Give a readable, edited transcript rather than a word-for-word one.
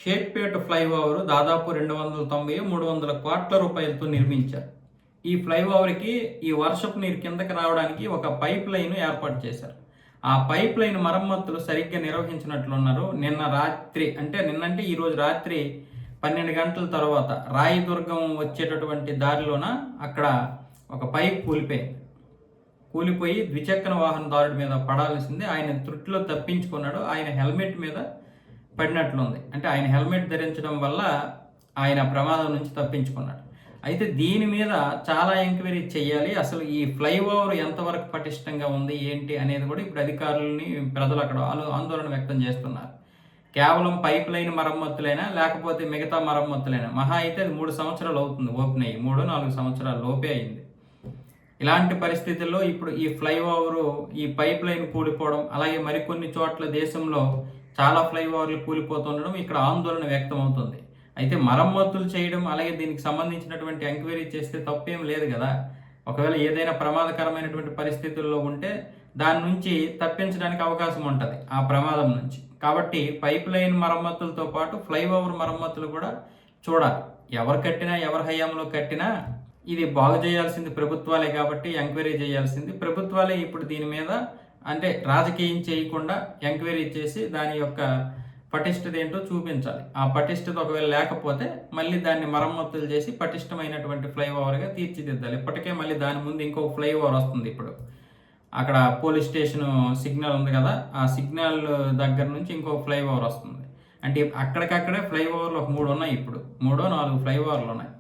Shaikpet flyover దాదాపు 290 300 కోట్ల రూపాయలతో నిర్మించారు. ఈ ఫ్లైఓవర్కి ఈ వర్షపు నీరు కిందకి రావడానికి ఒక పైప్ లైన్ ఏర్పాటు చేశారు. ఆ పైప్ లైన్ మరమ్మతులు సరిగ్గా నిర్వహించినట్లున్నారు. నిన్నంటే ఈరోజు రాత్రి 12 గంటల తర్వాత రాయదుర్గం వచ్చేటటువంటి దారిలోన అక్కడ ఒక పైప్ కూలిపోయి ద్విచక్ర వాహనదారుడి మీద పడాల్సింది. ఆయన త్రుటిలో తప్పించుకున్నాడు. ఆయన హెల్మెట్ మీద పడినట్లుంది. అంటే ఆయన హెల్మెట్ ధరించడం వల్ల ఆయన ప్రమాదం నుంచి తప్పించుకున్నాడు. అయితే దీని మీద చాలా ఎంక్వైరీ చేయాలి. అసలు ఈ ఫ్లైఓవర్ ఎంతవరకు పటిష్టంగా ఉంది ఏంటి అనేది కూడా ఇప్పుడు అధికారులని ప్రజలు అక్కడ ఆందోళన వ్యక్తం చేస్తున్నారు. కేవలం పైప్ లైన్ మరమ్మతులైనా లేకపోతే మిగతా మరమ్మతులైనా మహా అయితే అది 3 సంవత్సరాలు అవుతుంది ఓపెన్ అయ్యి. 3-4 సంవత్సరాల లోపే అయింది. ఇలాంటి పరిస్థితుల్లో ఇప్పుడు ఈ ఫ్లైఓవర్ ఈ పైప్ లైన్ కూలిపోవడం, అలాగే మరికొన్ని చోట్ల దేశంలో చాలా ఫ్లైఓవర్లు కూలిపోతుండడం ఇక్కడ ఆందోళన వ్యక్తం అవుతుంది. అయితే మరమ్మతులు చేయడం, అలాగే దీనికి సంబంధించినటువంటి ఎంక్వైరీ చేస్తే తప్పేం లేదు కదా. ఒకవేళ ఏదైనా ప్రమాదకరమైనటువంటి పరిస్థితుల్లో ఉంటే దాని నుంచి తప్పించడానికి అవకాశం ఉంటుంది, ఆ ప్రమాదం నుంచి. కాబట్టి పైప్ లైన్ మరమ్మతులతో పాటు ఫ్లైఓవర్ మరమ్మతులు కూడా చూడాలి. ఎవరు కట్టినా, ఎవరి హయాంలో కట్టినా ఇది బాగు చేయాల్సింది ప్రభుత్వాలే కాబట్టి ఎంక్వైరీ చేయాల్సింది ప్రభుత్వాలే. ఇప్పుడు దీని మీద అంటే రాజకీయం చేయకుండా ఎంక్వైరీ చేసి దాని యొక్క పటిష్టత ఏంటో చూపించాలి. ఆ పటిష్టత ఒకవేళ లేకపోతే మళ్ళీ దాన్ని మరమ్మతులు చేసి పటిష్టమైనటువంటి ఫ్లైఓవర్గా తీర్చిదిద్దాలి. ఇప్పటికే మళ్ళీ దాని ముందు ఇంకొక ఫ్లైఓవర్ వస్తుంది. ఇప్పుడు అక్కడ పోలీస్ స్టేషన్ సిగ్నల్ ఉంది కదా, ఆ సిగ్నల్ దగ్గర నుంచి ఇంకొక ఫ్లైఓవర్ వస్తుంది. అంటే అక్కడికక్కడే ఫ్లైఓవర్లు ఒక 3 ఉన్నాయి. ఇప్పుడు 3-4 ఫ్లైఓవర్లు ఉన్నాయి.